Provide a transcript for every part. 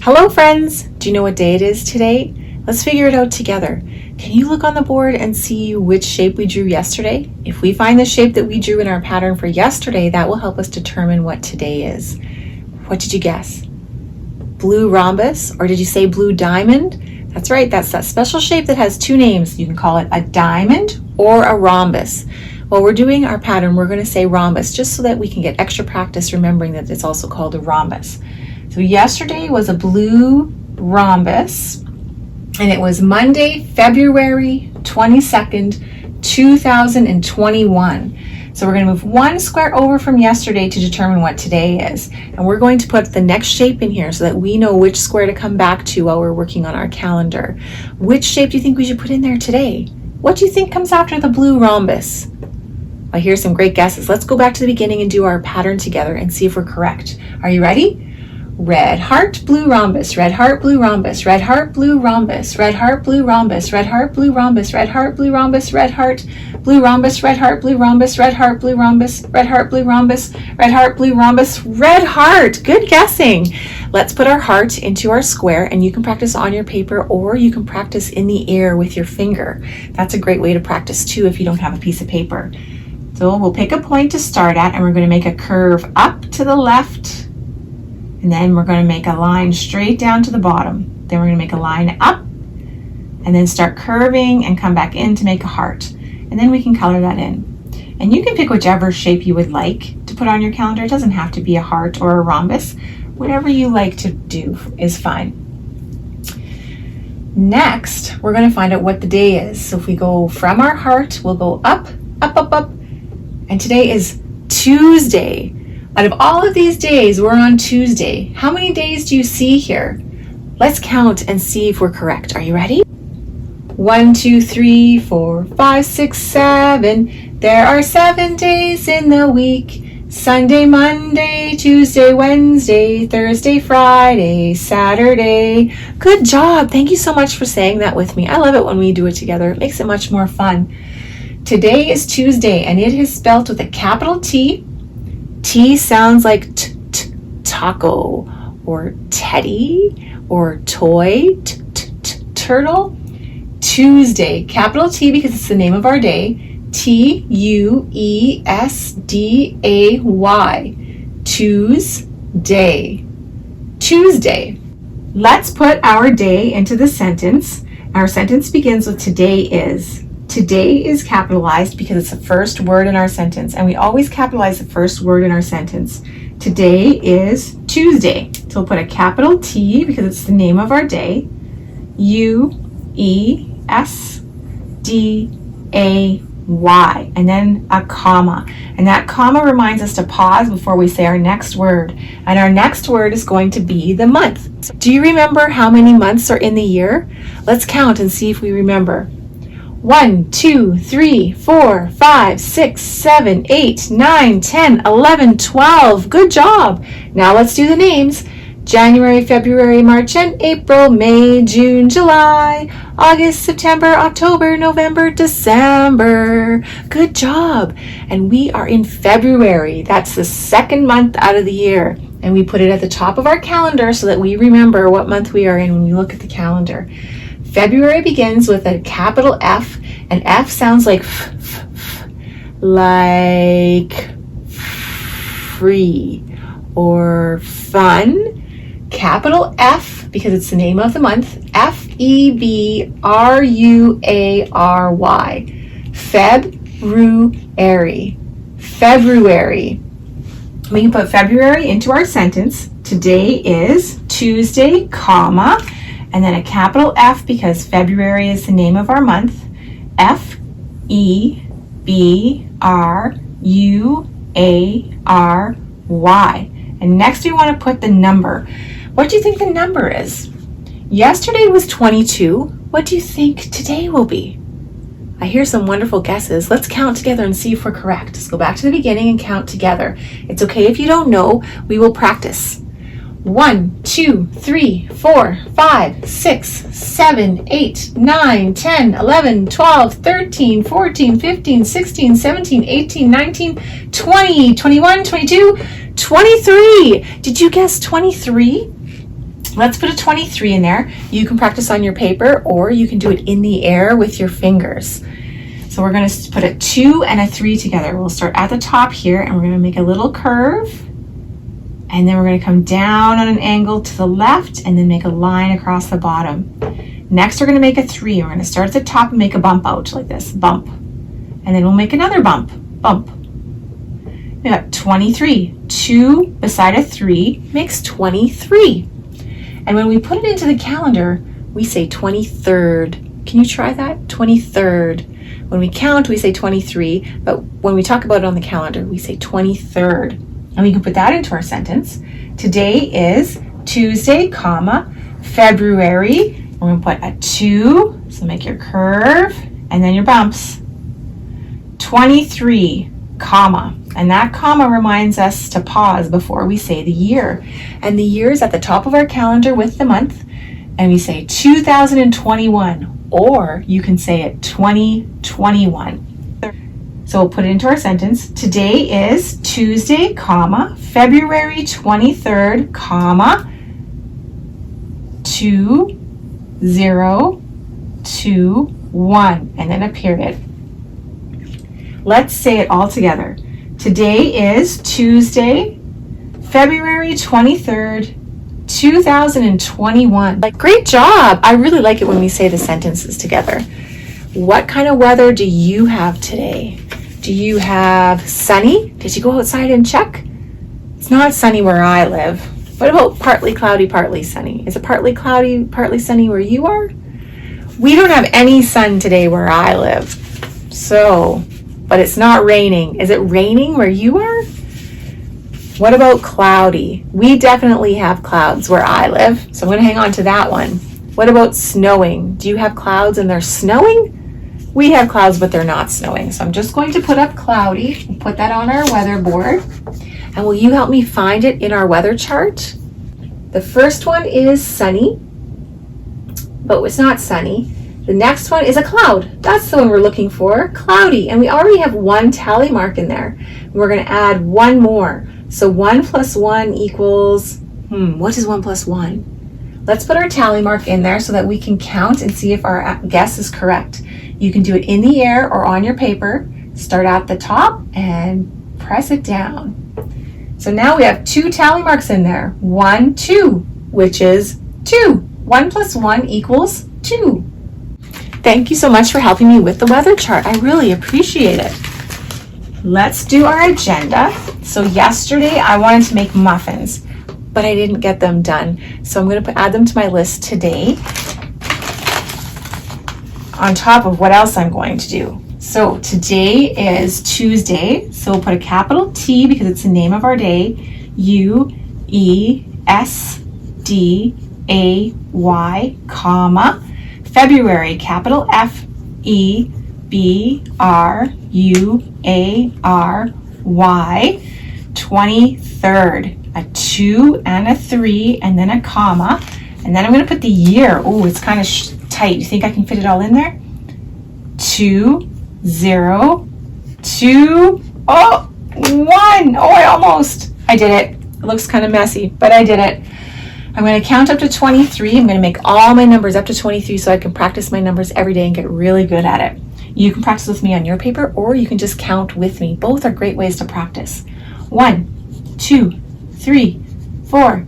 Hello friends! Do you know what day it is today? Let's figure it out together. Can you look on the board and see which shape we drew yesterday? If we find the shape that we drew in our pattern for yesterday, that will help us determine what today is. What did you guess? Blue rhombus, or did you say blue diamond? That's right, that's that special shape that has two names. You can call it a diamond or a rhombus. While we're doing our pattern, we're going to say rhombus just so that we can get extra practice remembering that it's also called a rhombus. So yesterday was a blue rhombus, and it was Monday, February 22nd, 2021. So we're going to move one square over from yesterday to determine what today is. And we're going to put the next shape in here so that we know which square to come back to while we're working on our calendar. Which shape do you think we should put in there today? What do you think comes after the blue rhombus? I hear some great guesses. Let's go back to the beginning and do our pattern together and see if we're correct. Are you ready? Red heart, blue rhombus, red heart, blue rhombus, red heart, blue rhombus, red heart, blue rhombus, red heart, blue rhombus, red heart, blue rhombus, red heart, blue rhombus, red heart, blue rhombus, red heart, blue rhombus, red heart, blue rhombus, red heart, blue rhombus, red heart. Good guessing. Let's put our heart into our square, and you can practice on your paper or you can practice in the air with your finger. That's a great way to practice too if you don't have a piece of paper. So we'll pick a point to start at, and we're going to make a curve up to the left. And then we're going to make a line straight down to the bottom. Then we're going to make a line up and then start curving and come back in to make a heart. And then we can color that in. And you can pick whichever shape you would like to put on your calendar. It doesn't have to be a heart or a rhombus. Whatever you like to do is fine. Next, we're going to find out what the day is. So if we go from our heart, we'll go up, up, up, up. And today is Tuesday. Out of all of these days, we're on Tuesday. How many days do you see here? Let's count and see if we're correct. Are you ready? 1, 2, 3, 4, 5, 6, 7. There are 7 days in the week. Sunday, Monday, Tuesday, Wednesday, Thursday, Friday, Saturday. Good job. Thank you so much for saying that with me. I love it when we do it together. It makes it much more fun. Today is Tuesday, and it is spelled with a capital T. T sounds like taco or teddy or toy, turtle. Tuesday, capital T because it's the name of our day. Tuesday. Tuesday. Tuesday. Let's put our day into the sentence. Our sentence begins with today is. Today is capitalized because it's the first word in our sentence, and we always capitalize the first word in our sentence. Today is Tuesday. So we'll put a capital T because it's the name of our day. Uesday, and then a comma. And that comma reminds us to pause before we say our next word. And our next word is going to be the month. Do you remember how many months are in the year? Let's count and see if we remember. 1, 2, 3, 4, 5, 6, 7, 8, 9, 10, 11, 12. Good job. Now let's do the names. January, February, March, and April, May, June, July, August, September, October, November, December. Good job. And we are in February. That's the second month out of the year. And we put it at the top of our calendar so that we remember what month we are in when we look at the calendar. February begins with a capital F, and F sounds like like free or fun. Capital F because it's the name of the month. February. February. February. We can put February into our sentence. Today is Tuesday, comma. And then a capital F because February is the name of our month. February. And next we want to put the number. What do you think the number is? Yesterday was 22. What do you think today will be? I hear some wonderful guesses. Let's count together and see if we're correct. Let's go back to the beginning and count together. It's okay if you don't know. We will practice. 1, 2, 3, 4, 5, 6, 7, 8, 9, 10, 11, 12, 13, 14, 15, 16, 17, 18, 19, 20, 21, 22, 23. Did you guess 23? Let's put a 23 in there. You can practice on your paper or you can do it in the air with your fingers. So we're going to put a 2 and a 3 together. We'll start at the top here and we're going to make a little curve. And then we're going to come down on an angle to the left and then make a line across the bottom. Next, we're going to make a 3. We're going to start at the top and make a bump out like this, bump. And then we'll make another bump, bump. We got 23. 2 beside a 3 makes 23. And when we put it into the calendar, we say 23rd. Can you try that? 23rd. When we count, we say 23, but when we talk about it on the calendar, we say 23rd. And we can put that into our sentence. Today is Tuesday, comma, February. We're going to put a 2, so make your curve, and then your bumps. 23, comma. And that comma reminds us to pause before we say the year. And the year is at the top of our calendar with the month. And we say 2021. Or you can say it 2021. So we'll put it into our sentence. Today is Tuesday, comma, February 23rd, comma, 2021, and then a period. Let's say it all together. Today is Tuesday, February 23rd, 2021. Great job. I really like it when we say the sentences together. What kind of weather do you have today? Do you have sunny? Did you go outside and check? It's not sunny where I live. What about partly cloudy, partly sunny? Is it partly cloudy, partly sunny where you are? We don't have any sun today where I live. So, but it's not raining. Is it raining where you are? What about cloudy? We definitely have clouds where I live, so I'm going to hang on to that one. What about snowing? Do you have clouds and they're snowing? We have clouds, but they're not snowing. So I'm just going to put up cloudy. We'll put that on our weather board. And will you help me find it in our weather chart? The first one is sunny, but it's not sunny. The next one is a cloud. That's the one we're looking for, cloudy. And we already have one tally mark in there. We're going to add one more. So 1 plus 1 equals, what is 1 plus 1? Let's put our tally mark in there so that we can count and see if our guess is correct. You can do it in the air or on your paper. Start at the top and press it down. So now we have 2 tally marks in there. 1, 2, which is 2. 1 plus 1 equals 2. Thank you so much for helping me with the weather chart. I really appreciate it. Let's do our agenda. So yesterday I wanted to make muffins, but I didn't get them done. So I'm going to add them to my list today on top of what else I'm going to do. So today is Tuesday, so we'll put a capital T because it's the name of our day, UESDAY, comma, February, capital FEBRUARY, 23rd, a 2 and a 3 and then a comma, and then I'm going to put the year. Oh, it's kind of tight. You think I can fit it all in there? 202, oh, 1. Oh, I did it. It looks kind of messy, but I did it. I'm going to count up to 23. I'm going to make all my numbers up to 23 so I can practice my numbers every day and get really good at it. You can practice with me on your paper or you can just count with me. Both are great ways to practice. 1, 2, 3, 4,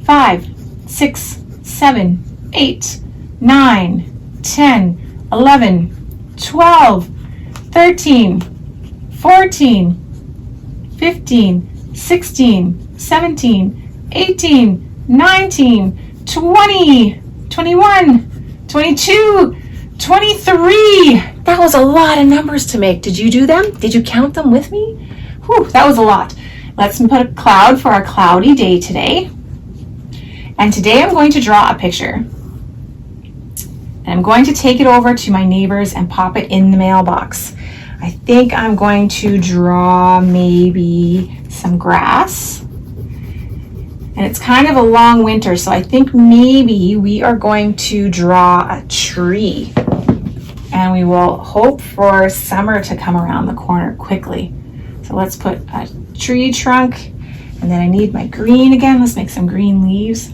5, 6, 7, 8, 9, 10, 11, 12, 13, 14, 15, 16, 17, 18, 19, 20, 21, 22, 23. That was a lot of numbers to make. Did you do them? Did you count them with me? Whew, that was a lot. Let's put a cloud for our cloudy day today. And today I'm going to draw a picture. And I'm going to take it over to my neighbors and pop it in the mailbox. I think I'm going to draw maybe some grass. And it's kind of a long winter, so I think maybe we are going to draw a tree. And we will hope for summer to come around the corner quickly. So let's put a tree trunk, and then I need my green again. Let's make some green leaves.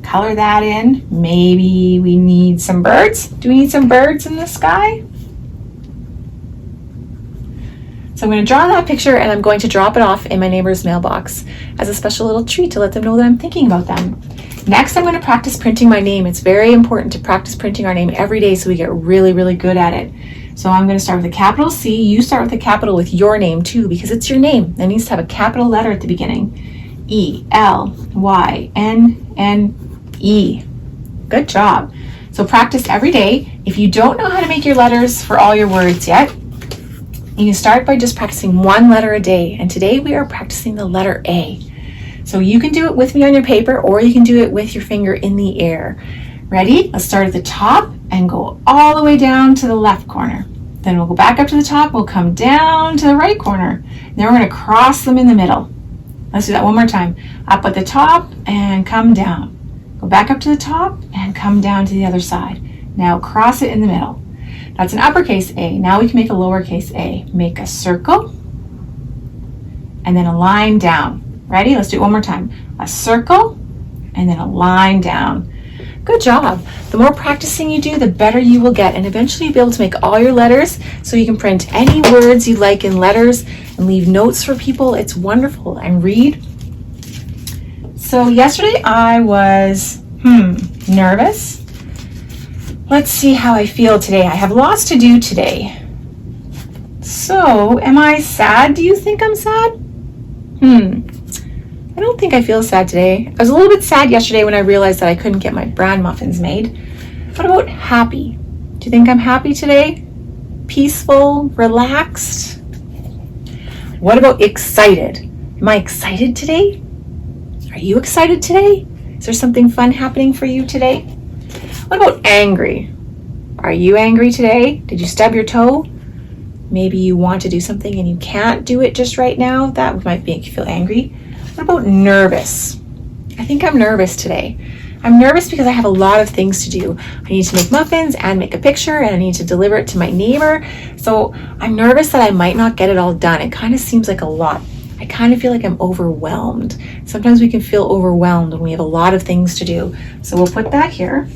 color that in. Maybe we need some birds. Do we need some birds in the sky? So I'm going to draw that picture and I'm going to drop it off in my neighbor's mailbox as a special little treat to let them know that I'm thinking about them. Next, I'm going to practice printing my name. It's very important to practice printing our name every day so we get really, really good at it. So I'm going to start with a capital C. You start with a capital with your name too, because it's your name. It needs to have a capital letter at the beginning. E-L-Y-N-N-E. Good job. So practice every day. If you don't know how to make your letters for all your words yet, you can start by just practicing one letter a day. And today we are practicing the letter A. So you can do it with me on your paper, or you can do it with your finger in the air. Ready? Let's start at the top and go all the way down to the left corner. Then we'll go back up to the top. We'll come down to the right corner. Then we're going to cross them in the middle. Let's do that one more time. Up at the top and come down. Go back up to the top and come down to the other side. Now cross it in the middle. That's an uppercase A. Now we can make a lowercase a. Make a circle and then a line down. Ready? Let's do it one more time. A circle and then a line down. Good job. The more practicing you do, the better you will get, and eventually you'll be able to make all your letters so you can print any words you like in letters and leave notes for people. It's wonderful. And read. So yesterday I was nervous. Let's see how I feel today. I have lots to do today. So, am I sad? Do you think I'm sad? I don't think I feel sad today. I was a little bit sad yesterday when I realized that I couldn't get my bran muffins made. What about happy? Do you think I'm happy today? Peaceful? Relaxed? What about excited? Am I excited today? Are you excited today? Is there something fun happening for you today? What about angry? Are you angry today? Did you stub your toe? Maybe you want to do something and you can't do it just right now. That might make you feel angry. What about nervous? I think I'm nervous today. I'm nervous because I have a lot of things to do. I need to make muffins and make a picture, and I need to deliver it to my neighbor. So I'm nervous that I might not get it all done. It kind of seems like a lot. I kind of feel like I'm overwhelmed. Sometimes we can feel overwhelmed when we have a lot of things to do. So we'll put that here.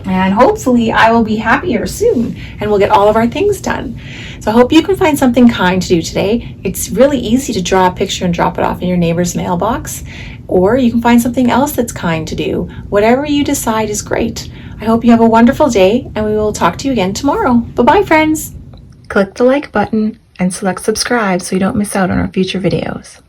And hopefully I will be happier soon and we'll get all of our things done. So I hope you can find something kind to do today. It's really easy to draw a picture and drop it off in your neighbor's mailbox, or you can find something else that's kind to do. Whatever you decide is great. I hope you have a wonderful day, and we will talk to you again tomorrow. Bye-bye, friends. Click the like button and select subscribe so you don't miss out on our future videos.